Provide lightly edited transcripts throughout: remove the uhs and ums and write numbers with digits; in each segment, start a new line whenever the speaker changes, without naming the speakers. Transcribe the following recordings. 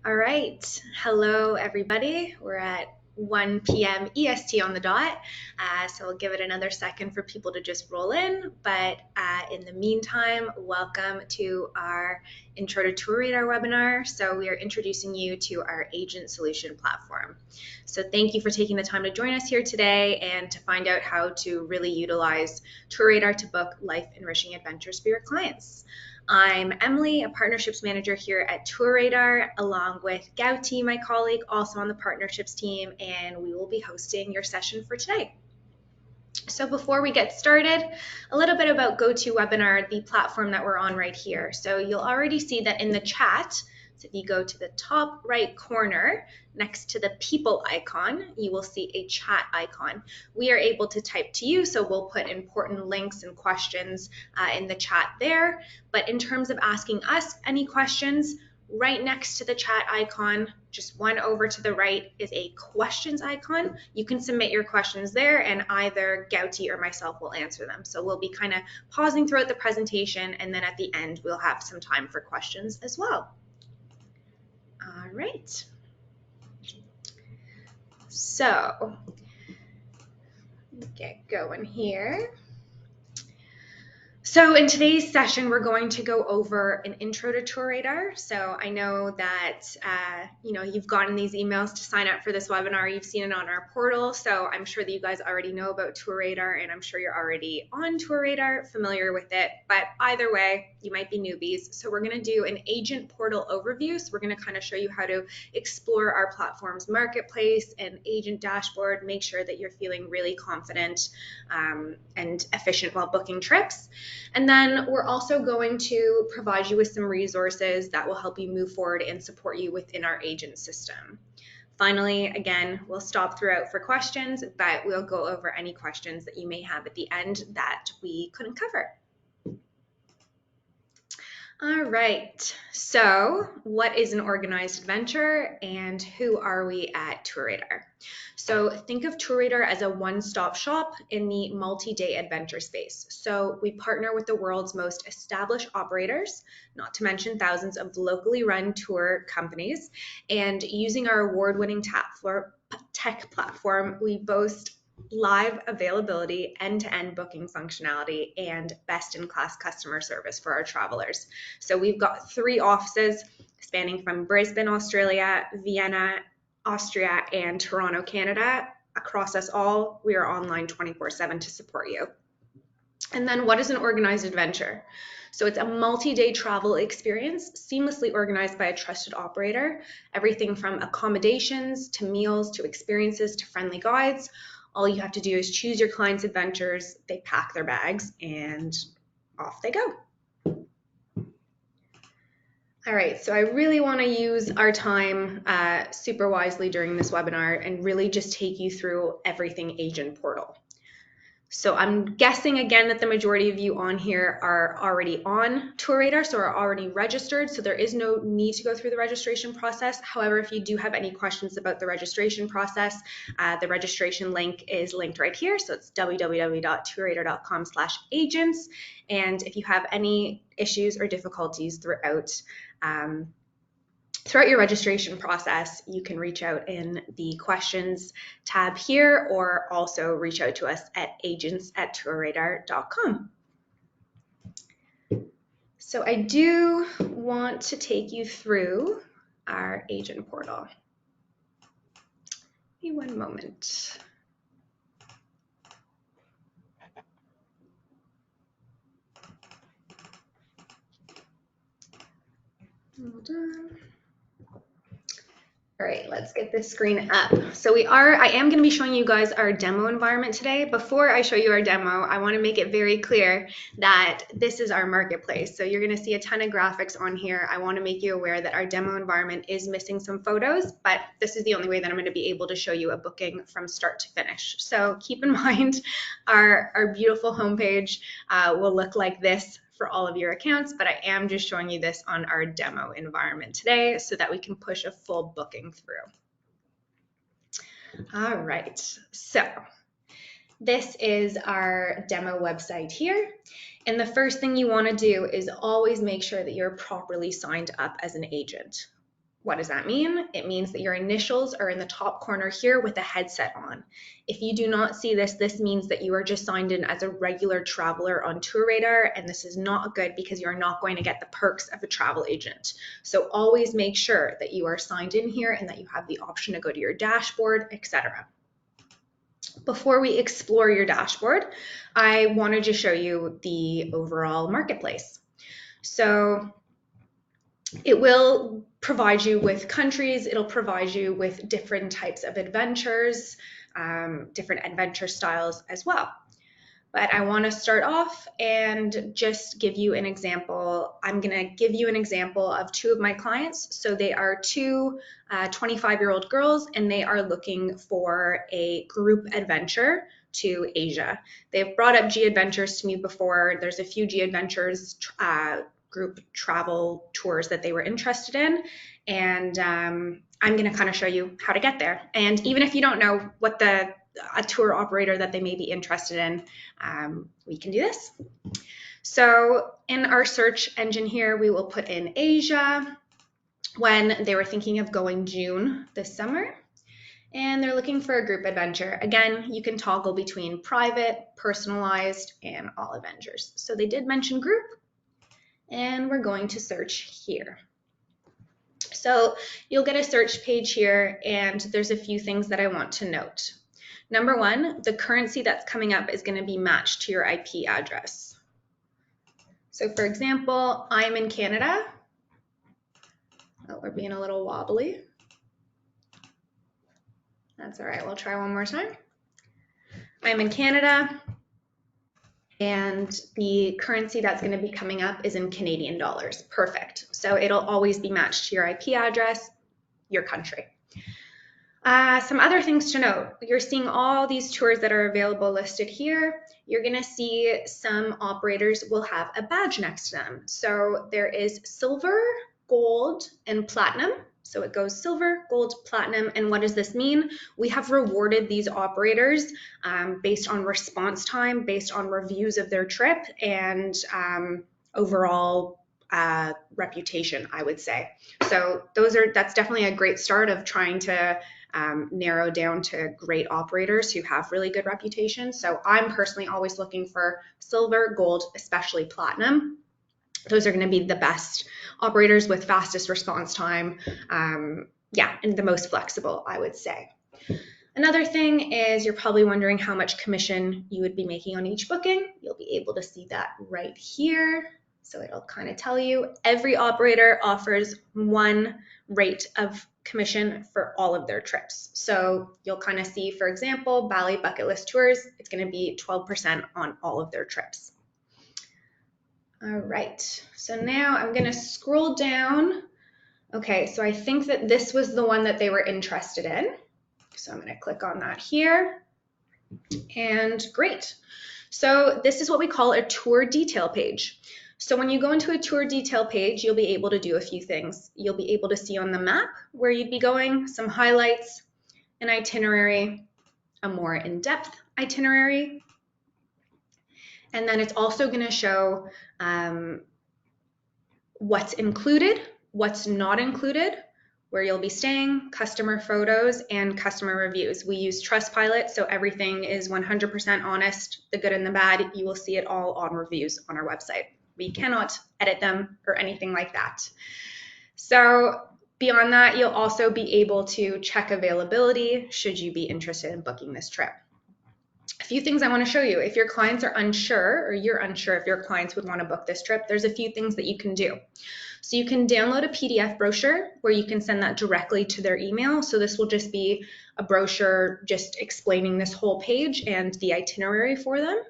All right. Hello, everybody. We're at 1 p.m. EST on the dot. So we'll give it another second for people to just roll in. But in the meantime, welcome to our Intro to TourRadar webinar. So we are introducing you to our agent solution platform. So thank you for taking the time to join us here today and to find out how to really utilize TourRadar to book life enriching adventures for your clients. I'm Emily, a partnerships manager here at TourRadar, along with Gauti, my colleague, also on the partnerships team, and we will be hosting your session for today. So before we get started, a little bit about GoToWebinar, the platform that we're on right here. So you'll already see that in the chat. So if you go to the top right corner next to the people icon, you will see a chat icon. We are able to type to you, so we'll put important links and questions in the chat there. But in terms of asking us any questions, right next to the chat icon, just one over to the right, is a questions icon. You can submit your questions there and either Gauti or myself will answer them. So we'll be kind of pausing throughout the presentation, and then at the end we'll have some time for questions as well. All right. So get going here. So in today's session, we're going to go over an intro to TourRadar. So I know that you've gotten these emails to sign up for this webinar. You've seen it on our portal. So I'm sure that you guys already know about TourRadar, and I'm sure you're already on TourRadar, familiar with it. But either way, you might be newbies. So we're going to do an agent portal overview. So we're going to kind of show you how to explore our platform's marketplace and agent dashboard, make sure that you're feeling really confident and efficient while booking trips. And then we're also going to provide you with some resources that will help you move forward and support you within our agent system. Finally, again, we'll stop throughout for questions, but we'll go over any questions that you may have at the end that we couldn't cover. All right, so what is an organized adventure and who are we at TourRadar? So think of TourRadar as a one-stop shop in the multi-day adventure space. So we partner with the world's most established operators, not to mention thousands of locally run tour companies, and using our award-winning tech platform, we boast live availability, end-to-end booking functionality, and best-in-class customer service for our travelers. So we've got 3 offices spanning from Brisbane, Australia, Vienna, Austria, and Toronto, Canada. Across us all, we are online 24/7 to support you. And then what is an organized adventure? So it's a multi-day travel experience seamlessly organized by a trusted operator, everything from accommodations to meals to experiences to friendly guides. All you have to do is choose your client's adventures, they pack their bags, and off they go. All right, so I really want to use our time super wisely during this webinar and really just take you through everything Agent Portal. So I'm guessing again that the majority of you on here are already on TourRadar, so are already registered, so there is no need to go through the registration process. However, if you do have any questions about the registration process, the registration link is linked right here, so it's www.tourradar.com/agents. And if you have any issues or difficulties throughout your registration process, you can reach out in the questions tab here or also reach out to us at agents@tourradar.com. So I do want to take you through our agent portal. Give me one moment. Hold on. All right, let's get this screen up. So I am going to be showing you guys our demo environment today. Before I show you our demo, I want to make it very clear that this is our marketplace. So you're going to see a ton of graphics on here. I want to make you aware that our demo environment is missing some photos, but this is the only way that I'm going to be able to show you a booking from start to finish. So keep in mind our beautiful homepage will look like this for all of your accounts, but I am just showing you this on our demo environment today so that we can push a full booking through. All right, so this is our demo website here. And the first thing you want to do is always make sure that you're properly signed up as an agent. What does that mean? It means that your initials are in the top corner here with a headset on. If you do not see this, this means that you are just signed in as a regular traveler on TourRadar, and this is not good because you're not going to get the perks of a travel agent. So always make sure that you are signed in here and that you have the option to go to your dashboard, etc. Before we explore your dashboard, I wanted to show you the overall marketplace. So it will provide you with countries, it'll provide you with different types of adventures, different adventure styles as well. But I want to start off and just give you an example. I'm going to give you an example of two of my clients. So they are two 25-year-old girls, and they are looking for a group adventure to Asia. They've brought up G Adventures to me before. There's a few G Adventures group travel tours that they were interested in, and I'm going to kind of show you how to get there. And even if you don't know what a tour operator that they may be interested in, we can do this. So in our search engine here, we will put in Asia when they were thinking of going June this summer, and they're looking for a group adventure. Again, you can toggle between private, personalized, and all adventures. So they did mention group, and we're going to search here. So you'll get a search page here, and there's a few things that I want to note. Number one, the currency that's coming up is going to be matched to your IP address. So for example, I'm in Canada. Oh, we're being a little wobbly. That's all right, we'll try one more time. I'm in Canada, and the currency that's going to be coming up is in Canadian dollars. Perfect. So it'll always be matched to your IP address, your country. Some other things to note. You're seeing all these tours that are available listed here. You're going to see some operators will have a badge next to them. So there is silver, gold, and platinum. So it goes silver, gold, platinum. And what does this mean? We have rewarded these operators based on response time, based on reviews of their trip, and overall reputation, I would say. So that's definitely a great start of trying to narrow down to great operators who have really good reputations. So I'm personally always looking for silver, gold, especially platinum. Those are going to be the best operators with fastest response time, and the most flexible, I would say. Another thing is you're probably wondering how much commission you would be making on each booking. You'll be able to see that right here. So it'll kind of tell you every operator offers one rate of commission for all of their trips. So you'll kind of see, for example, Bali Bucket List Tours, it's going to be 12% on all of their trips. All right, so now I'm going to scroll down. Okay, so I think that this was the one that they were interested in. So I'm going to click on that here. And great. So this is what we call a tour detail page. So when you go into a tour detail page, you'll be able to do a few things. You'll be able to see on the map where you'd be going, some highlights, an itinerary, a more in-depth itinerary. And then it's also going to show what's included, what's not included, where you'll be staying, customer photos, and customer reviews. We use Trustpilot, so everything is 100% honest, the good and the bad. You will see it all on reviews on our website. We cannot edit them or anything like that. So beyond that, you'll also be able to check availability should you be interested in booking this trip. A few things I want to show you. If your clients are unsure, or you're unsure if your clients would want to book this trip, there's a few things that you can do. So you can download a PDF brochure where you can send that directly to their email. So this will just be a brochure just explaining this whole page and the itinerary for them.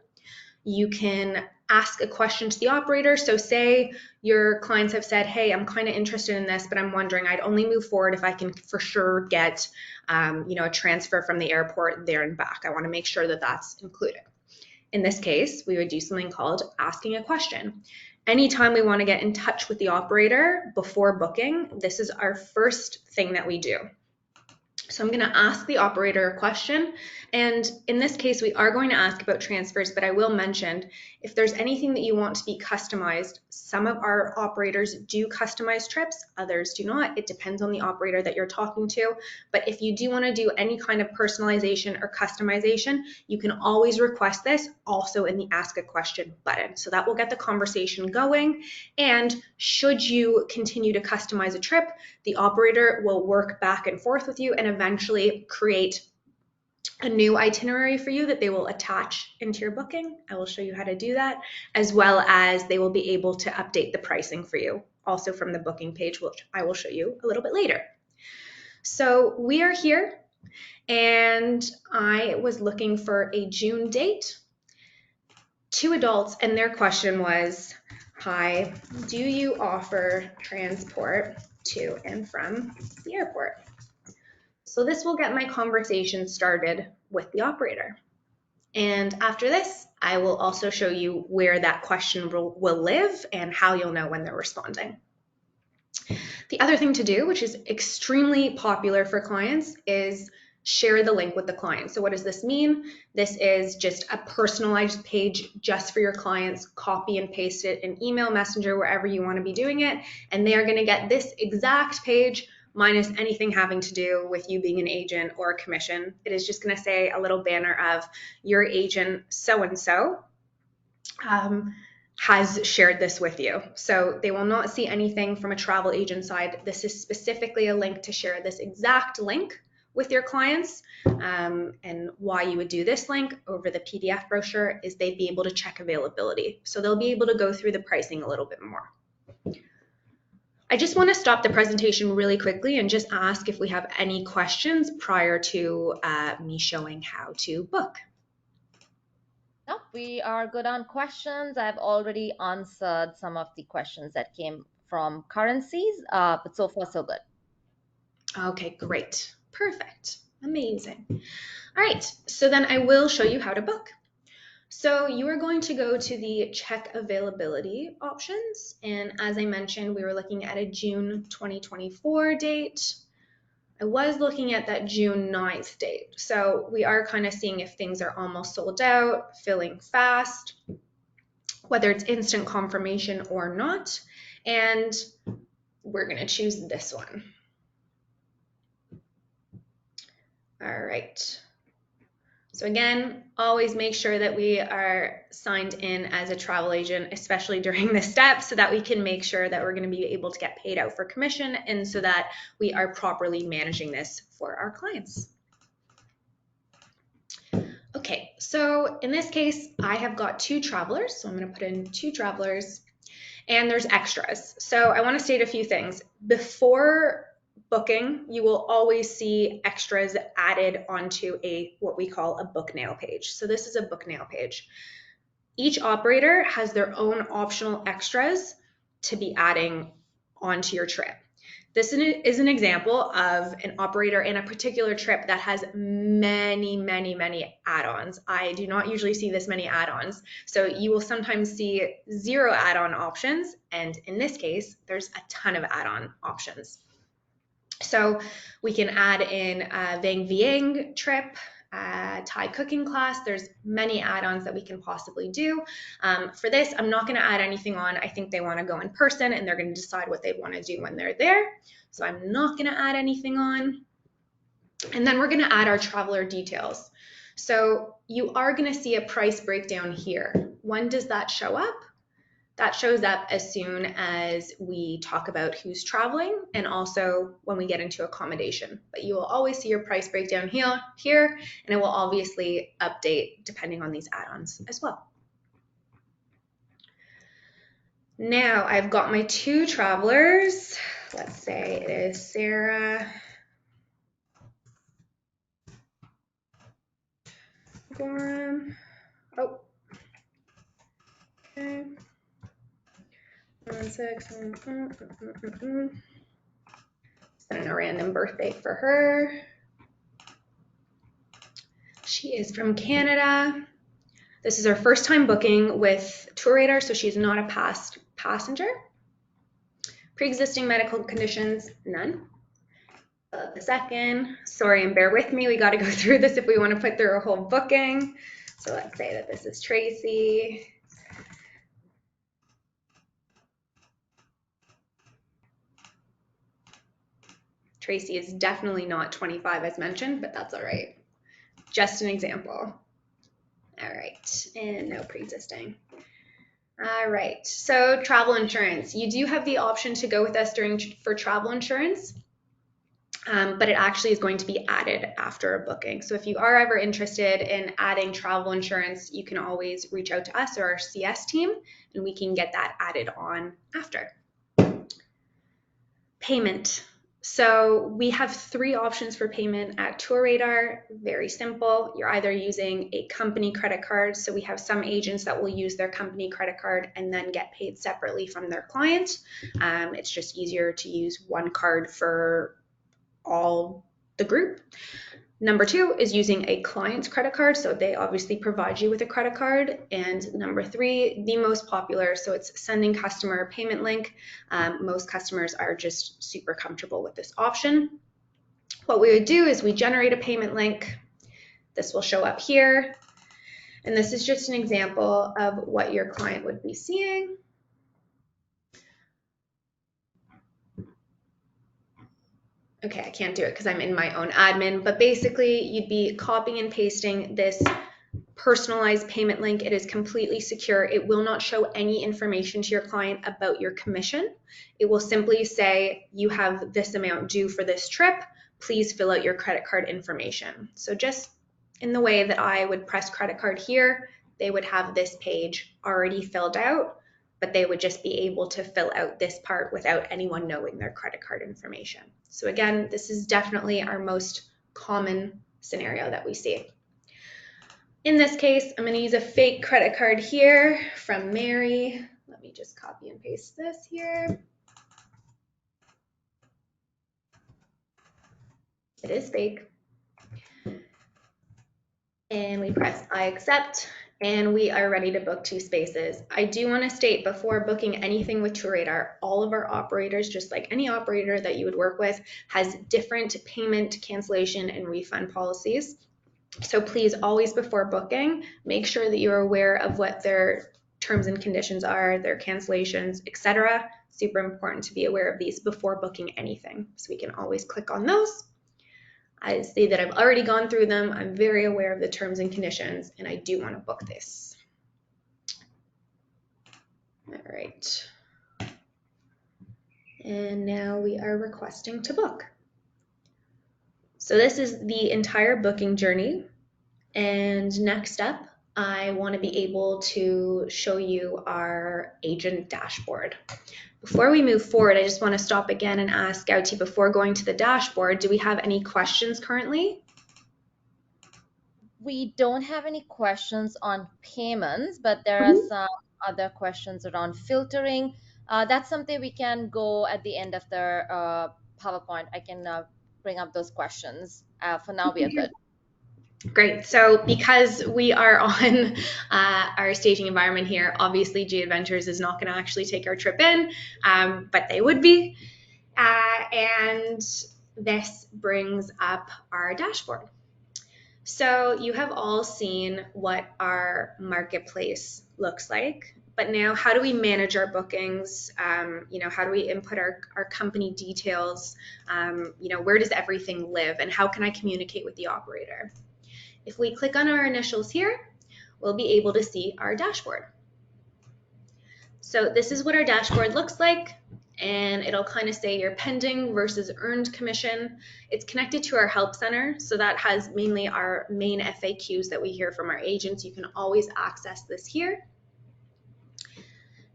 You can ask a question to the operator. So say your clients have said, hey, I'm kind of interested in this, but I'm wondering, I'd only move forward if I can for sure get a transfer from the airport there and back. I want to make sure that that's included. In this case, we would do something called asking a question. Anytime we want to get in touch with the operator before booking, this is our first thing that we do. So I'm going to ask the operator a question, and in this case we are going to ask about transfers, but I will mention if there's anything that you want to be customized, some of our operators do customize trips, others do not. It depends on the operator that you're talking to, but if you do want to do any kind of personalization or customization, you can always request this also in the ask a question button. So that will get the conversation going, and should you continue to customize a trip, the operator will work back and forth with you and eventually create a new itinerary for you that they will attach into your booking. I will show you how to do that, as well as they will be able to update the pricing for you also from the booking page, which I will show you a little bit later. So we are here, and I was looking for a June date. 2 adults, and their question was, hi, do you offer transport to and from the airport? So this will get my conversation started with the operator. And after this, I will also show you where that question will live and how you'll know when they're responding. The other thing to do, which is extremely popular for clients, is share the link with the client. So what does this mean? This is just a personalized page just for your clients. Copy and paste it in email, messenger, wherever you want to be doing it. And they are going to get this exact page minus anything having to do with you being an agent or a commission. It is just going to say a little banner of your agent so-and-so has shared this with you. So they will not see anything from a travel agent side. This is specifically a link to share this exact link with your clients. And why you would do this link over the PDF brochure is they'd be able to check availability. So they'll be able to go through the pricing a little bit more. I just want to stop the presentation really quickly and just ask if we have any questions prior to me showing how to book.
Nope, we are good on questions. I've already answered some of the questions that came from currencies, but so far so good.
Okay, great. Perfect. Amazing. All right, so then I will show you how to book. So you are going to go to the check availability options. And as I mentioned, we were looking at a June 2024 date. I was looking at that June 9th date. So we are kind of seeing if things are almost sold out, filling fast, whether it's instant confirmation or not. And we're going to choose this one. All right. So again, always make sure that we are signed in as a travel agent, especially during this step, so that we can make sure that we're going to be able to get paid out for commission and so that we are properly managing this for our clients. Okay, so in this case, I have got 2 travelers. So I'm going to put in 2 travelers, and there's extras. So I want to state a few things. Before booking, you will always see extras added onto what we call a book now page. So this is a book now page. Each operator has their own optional extras to be adding onto your trip. This is an example of an operator in a particular trip that has many, many, many add-ons. I do not usually see this many add-ons. So you will sometimes see 0 add-on options. And in this case, there's a ton of add-on options. So we can add in a Vang Vieng trip, Thai cooking class. There's many add-ons that we can possibly do. For this, I'm not going to add anything on. I think they want to go in person and they're going to decide what they want to do when they're there. So I'm not going to add anything on. And then we're going to add our traveler details. So you are going to see a price breakdown here. When does that show up? That shows up as soon as we talk about who's traveling and also when we get into accommodation. But you will always see your price breakdown here, and it will obviously update depending on these add-ons as well. Now I've got my 2 travelers. Let's say it is Sarah Gorham. Oh, okay. 1 6. Sending a random birthday for her. She is from Canada. This is her first time booking with TourRadar, so she's not a past passenger. Pre-existing medical conditions, none. A second. Sorry, and bear with me. We got to go through this if we want to put through a whole booking. So let's say that this is Tracy. Tracy is definitely not 25 as mentioned, but that's all right. Just an example. All right, and no pre-existing. All right, so travel insurance. You do have the option to go with us for travel insurance, but it actually is going to be added after a booking. So if you are ever interested in adding travel insurance, you can always reach out to us or our CS team, and we can get that added on after. Payment. So we have 3 options for payment at TourRadar. Very simple. You're either using a company credit card. So we have some agents that will use their company credit card and then get paid separately from their client. It's just easier to use one card for all the group. Number 2 is using a client's credit card. So they obviously provide you with a credit card. And number 3, the most popular, so it's sending customer a payment link. Most customers are just super comfortable with this option. What we would do is we generate a payment link. This will show up here. And this is just an example of what your client would be seeing. Okay, I can't do it because I'm in my own admin, but basically you'd be copying and pasting this personalized payment link. It is completely secure. It will not show any information to your client about your commission. It will simply say, you have this amount due for this trip. Please fill out your credit card information. So just in the way that I would press credit card here, they would have this page already filled out, but they would just be able to fill out this part without anyone knowing their credit card information. So again, this is definitely our most common scenario that we see. In this case, I'm going to use a fake credit card here from Mary. Let me just copy and paste this here. It is fake. And we press I accept, and we are ready to book 2 spaces. I do want to state before booking anything with TourRadar, all of our operators, just like any operator that you would work with, has different payment, cancellation, and refund policies. So please always before booking, make sure that you're aware of what their terms and conditions are, their cancellations, etc. Super important to be aware of these before booking anything. So we can always click on those. I see that I've already gone through them. I'm very aware of the terms and conditions, and I do want to book this. All right. And now we are requesting to book. So this is the entire booking journey. And next up, I want to be able to show you our agent dashboard. Before we move forward, I just want to stop again and ask Gauti, before going to the dashboard, do we have any questions currently?
We don't have any questions on payments, but there are some other questions around filtering. That's something we can go at the end of the PowerPoint. I can bring up those questions. For now, we are good.
Great. So because we are on our staging environment here, obviously G Adventures is not going to actually take our trip in, but they would be. And this brings up our dashboard. So you have all seen what our marketplace looks like, but now how do we manage our bookings? How do we input our company details? Where does everything live, and how can I communicate with the operator? If we click on our initials here, we'll be able to see our dashboard. So this is what our dashboard looks like, and it'll kind of say your pending versus earned commission. It's connected to our help center, so that has mainly our main FAQs that we hear from our agents. You can always access this here.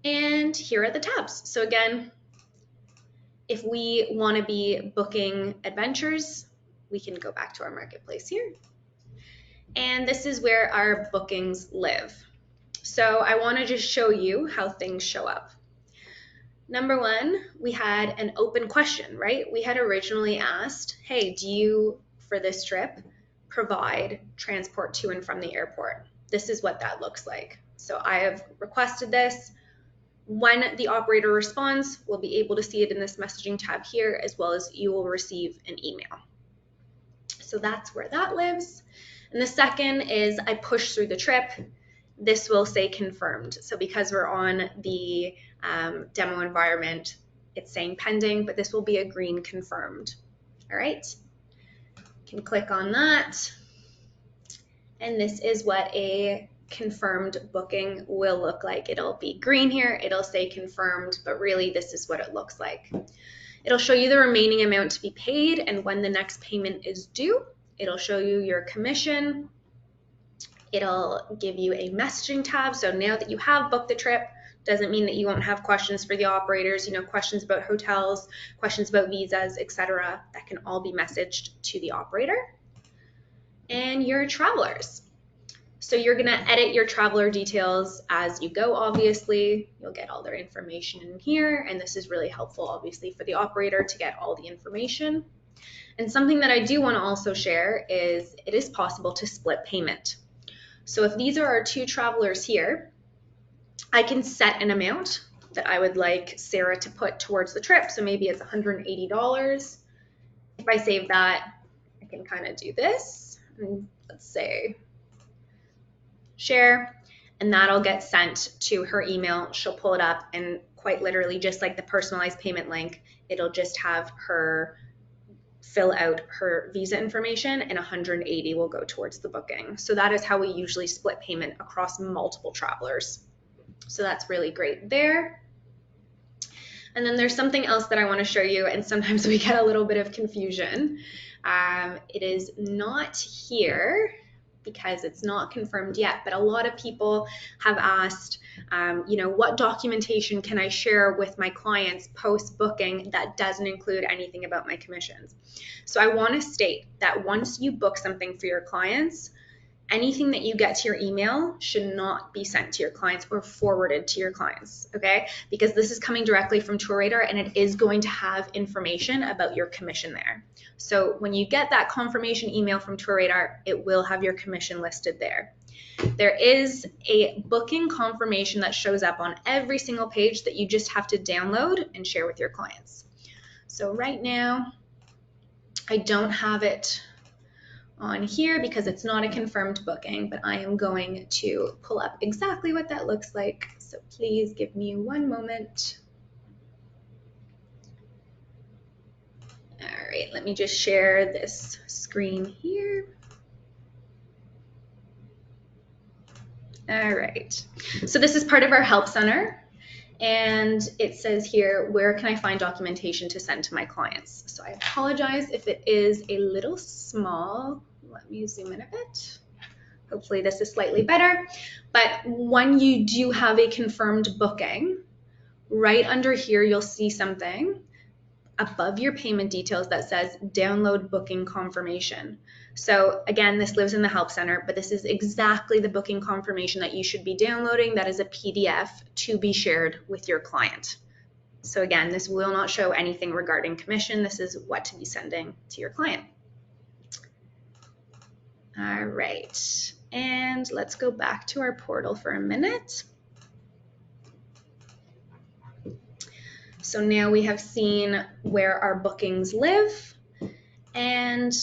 And here are the tabs. So again, if we want to be booking adventures, we can go back to our marketplace here. And this is where our bookings live. So I want to just show you how things show up. Number 1, we had an open question, right? We had originally asked, hey, do you, for this trip, provide transport to and from the airport? This is what that looks like. So I have requested this. When the operator responds, we'll be able to see it in this messaging tab here, as well as you will receive an email. So that's where that lives. And the second is I push through the trip. This will say confirmed. So because we're on the demo environment, it's saying pending, but this will be a green confirmed. All right, can click on that. And this is what a confirmed booking will look like. It'll be green here, it'll say confirmed, but really this is what it looks like. It'll show you the remaining amount to be paid and when the next payment is due. It'll show you your commission. It'll give you a messaging tab. So now that you have booked the trip, doesn't mean that you won't have questions for the operators, questions about hotels, questions about visas, etc. That can all be messaged to the operator. And your travelers. So you're gonna edit your traveler details as you go, obviously. You'll get all their information in here, and this is really helpful, obviously, for the operator to get all the information. And something that I do wanna also share is it is possible to split payment. So if these are our two travelers here, I can set an amount that I would like Sarah to put towards the trip. So maybe it's $180. If I save that, I can kind of do this. And let's say share, and that'll get sent to her email. She'll pull it up and quite literally, just like the personalized payment link, it'll just have her fill out her visa information and 180 will go towards the booking. So that is how we usually split payment across multiple travelers. So that's really great there. And then there's something else that I want to show you, and sometimes we get a little bit of confusion. It is not here because it's not confirmed yet, but a lot of people have asked, what documentation can I share with my clients post-booking that doesn't include anything about my commissions? So I want to state that once you book something for your clients, anything that you get to your email should not be sent to your clients or forwarded to your clients, okay? Because this is coming directly from TourRadar and it is going to have information about your commission there. So when you get that confirmation email from TourRadar, it will have your commission listed there. There is a booking confirmation that shows up on every single page that you just have to download and share with your clients. So right now, I don't have it on here because it's not a confirmed booking, but I am going to pull up exactly what that looks like. So please give me one moment. All right, let me just share this screen here. All right, so this is part of our help center. And it says here, where can I find documentation to send to my clients? So I apologize if it is a little small. Let me zoom in a bit. Hopefully this is slightly better. But when you do have a confirmed booking, right under here, you'll see something above your payment details that says download booking confirmation. So again, this lives in the help center, but this is exactly the booking confirmation that you should be downloading. That is a PDF to be shared with your client. So again, this will not show anything regarding commission. This is what to be sending to your client. All right, and let's go back to our portal for a minute. So now we have seen where our bookings live, and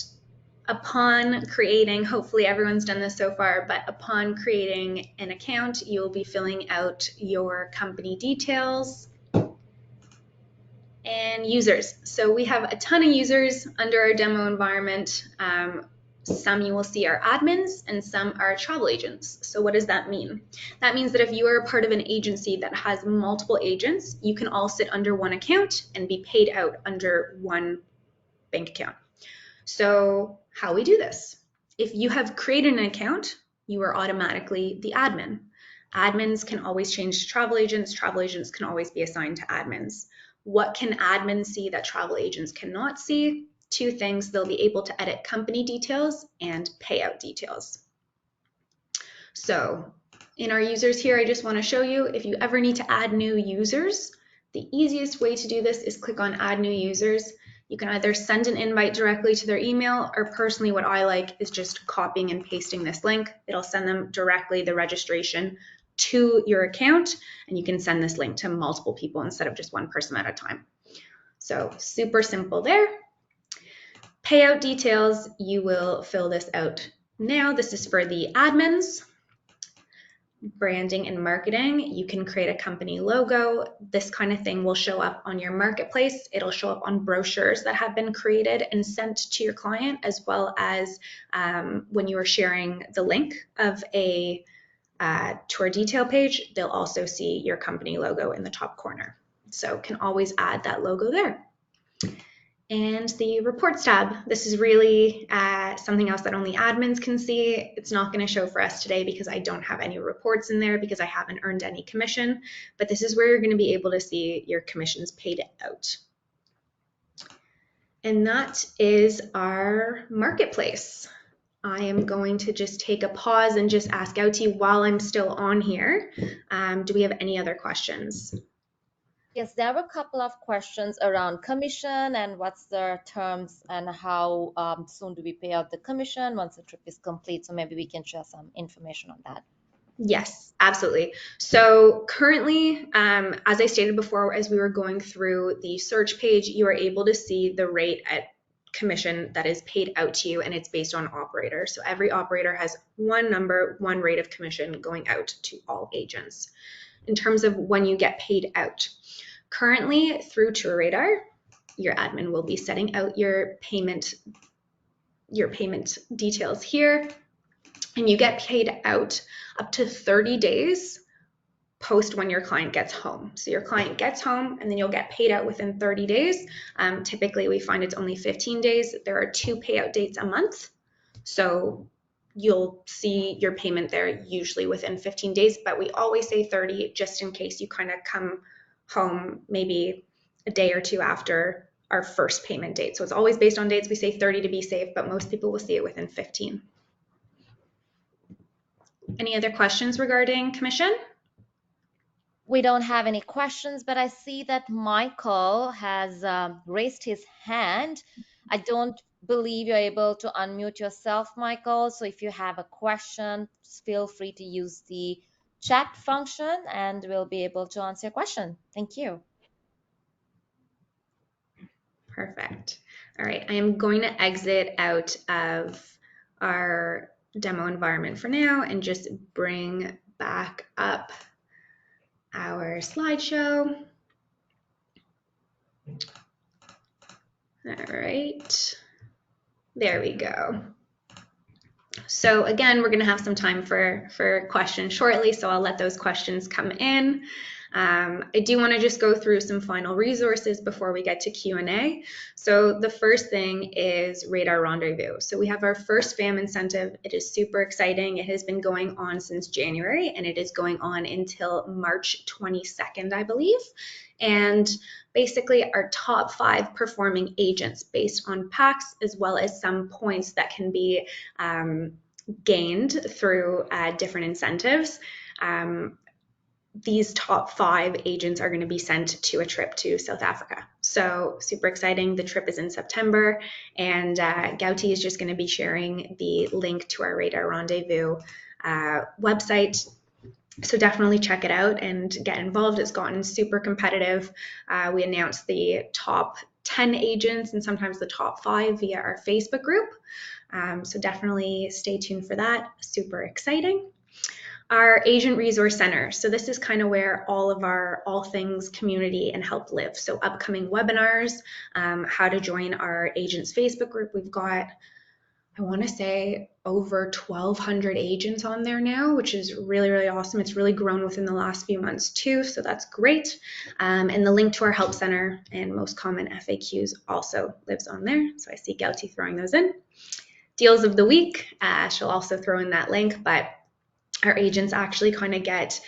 upon creating, hopefully everyone's done this so far, but upon creating an account, you'll be filling out your company details and users. So we have a ton of users under our demo environment. Some you will see are admins and some are travel agents. So what does that mean? That means that if you are part of an agency that has multiple agents, you can all sit under one account and be paid out under one bank account. So how we do this? If you have created an account, you are automatically the admin. Admins can always change to travel agents. Travel agents can always be assigned to admins. What can admins see that travel agents cannot see? Two things: they'll be able to edit company details and payout details. So in our users here, I just want to show you, if you ever need to add new users, the easiest way to do this is click on add new users. You can either send an invite directly to their email, or personally what I like is just copying and pasting this link. It'll send them directly the registration to your account, and you can send this link to multiple people instead of just one person at a time. So super simple there. Payout details, you will fill this out now. This is for the admins. Branding and marketing, you can create a company logo. This kind of thing will show up on your marketplace. It'll show up on brochures that have been created and sent to your client, as well as when you are sharing the link of a tour detail page, they'll also see your company logo in the top corner. So can always add that logo there. And the reports tab. This is really something else that only admins can see. It's not going to show for us today because I don't have any reports in there because I haven't earned any commission, but this is where you're going to be able to see your commissions paid out. And that is our marketplace. I am going to just take a pause and just ask Gauti while I'm still on here. Do we have any other questions?
Yes, there were a couple of questions around commission and what's the terms and how soon do we pay out the commission once the trip is complete. So maybe we can share some information on that.
Yes, absolutely. So currently, as I stated before, as we were going through the search page, you are able to see the rate at commission that is paid out to you, and it's based on operator. So every operator has one number, one rate of commission going out to all agents. In terms of when you get paid out, currently through TourRadar, your admin will be setting out your payment details here, and you get paid out up to 30 days post when your client gets home. So your client gets home and then you'll get paid out within 30 days. Typically we find it's only 15 days. There are 2 payout dates a month. So you'll see your payment there usually within 15 days, but we always say 30 just in case you kind of come home maybe a day or two after our first payment date. So it's always based on dates. We say 30 to be safe, but most people will see it within 15. Any other questions regarding commission?
We don't have any questions, but I see that Michael has raised his hand. I don't believe you're able to unmute yourself, Michael. So if you have a question, feel free to use the chat function and we'll be able to answer your question. Thank you.
Perfect. All right, I am going to exit out of our demo environment for now and just bring back up our slideshow. All right, there we go. So again, we're going to have some time for questions shortly, so I'll let those questions come in. I do want to just go through some final resources before we get to Q&A. So the first thing is Radar Rendezvous. So we have our first FAM incentive. It is super exciting. It has been going on since January, and it is going on until March 22nd, I believe. And basically our top 5 performing agents based on packs, as well as some points that can be gained through different incentives. These top 5 agents are going to be sent to a trip to South Africa. So super exciting. The trip is in September, and Gauti is just going to be sharing the link to our Radar Rendezvous website. So definitely check it out and get involved. It's gotten super competitive. We announced the top 10 agents and sometimes the top 5 via our Facebook group. So definitely stay tuned for that. Super exciting. Our Agent Resource Center. So this is kind of where all of our all things community and help live. So upcoming webinars, how to join our agents Facebook group. We've got, I want to say, over 1,200 agents on there now, which is really, really awesome. It's really grown within the last few months too, so that's great. And the link to our help center and most common FAQs also lives on there. So I see Gauti throwing those in. Deals of the week, she'll also throw in that link, but our agents actually kind of get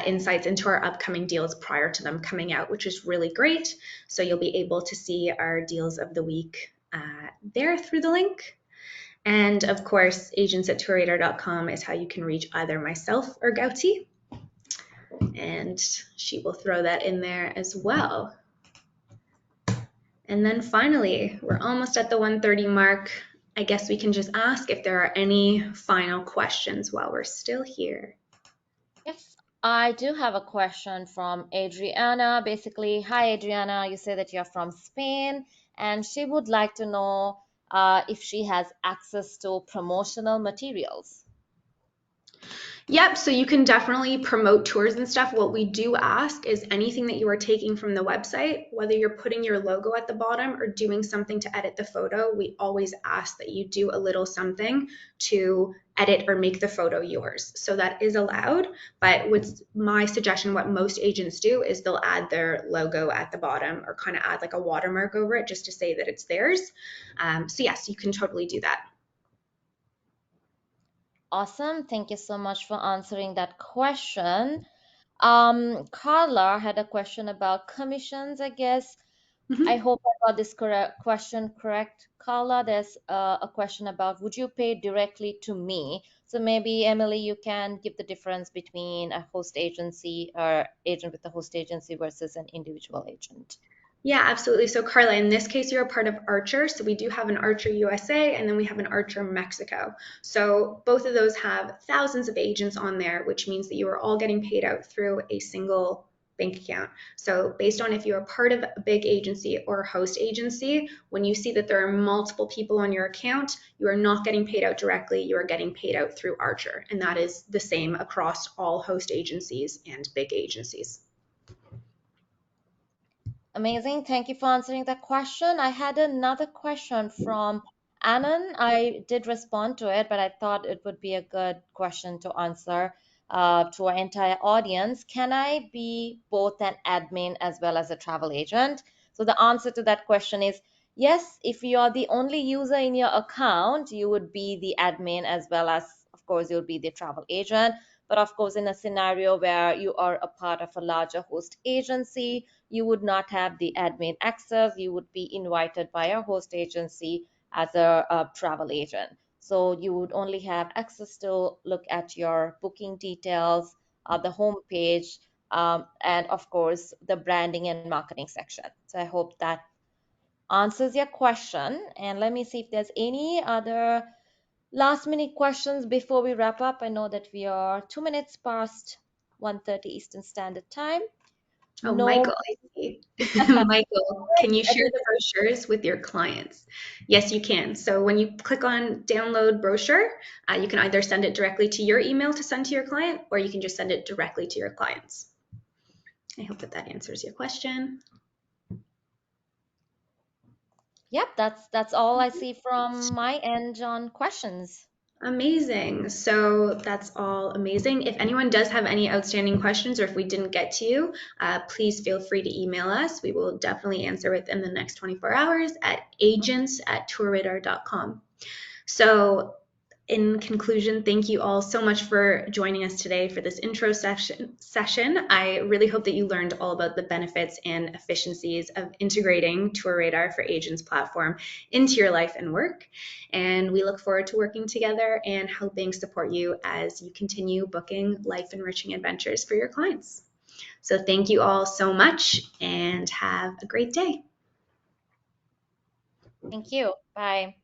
insights into our upcoming deals prior to them coming out, which is really great. So you'll be able to see our deals of the week there through the link. And of course, agents@TourRadar.com is how you can reach either myself or Gauti. And she will throw that in there as well. And then finally, we're almost at the 1:30 mark. I guess we can just ask if there are any final questions while we're still here.
Yes, I do have a question from Adriana. Basically, hi Adriana, you say that you're from Spain, and she would like to know if she has access to promotional materials.
Yep, so you can definitely promote tours and stuff. What we do ask is anything that you are taking from the website, whether you're putting your logo at the bottom or doing something to edit the photo, we always ask that you do a little something to edit or make the photo yours. So that is allowed, but with my suggestion, what most agents do is they'll add their logo at the bottom or kind of add like a watermark over it just to say that it's theirs. So yes, you can totally do that.
Awesome. Thank you so much for answering that question. Carla had a question about commissions, I guess. I
Mhm.
hope I got this question correct, Carla. There's a question about would you pay directly to me? So maybe Emily, you can give the difference between a host agency or agent with a host agency versus an individual agent.
Yeah, absolutely. So, Carla, in this case, you're a part of Archer. So, we do have an Archer USA and then we have an Archer Mexico. So, both of those have thousands of agents on there, which means that you are all getting paid out through a single bank account. So, based on if you're a part of a big agency or a host agency, when you see that there are multiple people on your account, you are not getting paid out directly. You are getting paid out through Archer. And that is the same across all host agencies and big agencies.
Amazing. Thank you for answering that question. I had another question from Annan. I did respond to it, but I thought it would be a good question to answer to our entire audience. Can I be both an admin as well as a travel agent? So the answer to that question is yes. If you're the only user in your account, you would be the admin as well as, of course, you'll be the travel agent. But of course, in a scenario where you are a part of a larger host agency, you would not have the admin access. You would be invited by a host agency as a travel agent. So you would only have access to look at your booking details, the home page, and of course the branding and marketing section. So I hope that answers your question. And let me see if there's any other last minute questions before we wrap up. I know that we are 2 minutes past 1:30 Eastern Standard Time.
Oh,
No.
Michael, I see. Michael, can you share the brochures with your clients? Yes, you can. So when you click on download brochure, you can either send it directly to your email to send to your client, or you can just send it directly to your clients. I hope that that answers your question.
Yep, that's all I see from my end on questions.
Amazing. So that's all amazing. If anyone does have any outstanding questions or if we didn't get to you, please feel free to email us. We will definitely answer within the next 24 hours at agents@tourradar.com. So, in conclusion, thank you all so much for joining us today for this intro session. I really hope that you learned all about the benefits and efficiencies of integrating TourRadar for Agents platform into your life and work. And we look forward to working together and helping support you as you continue booking life enriching adventures for your clients. So, thank you all so much and have a great day.
Thank you. Bye.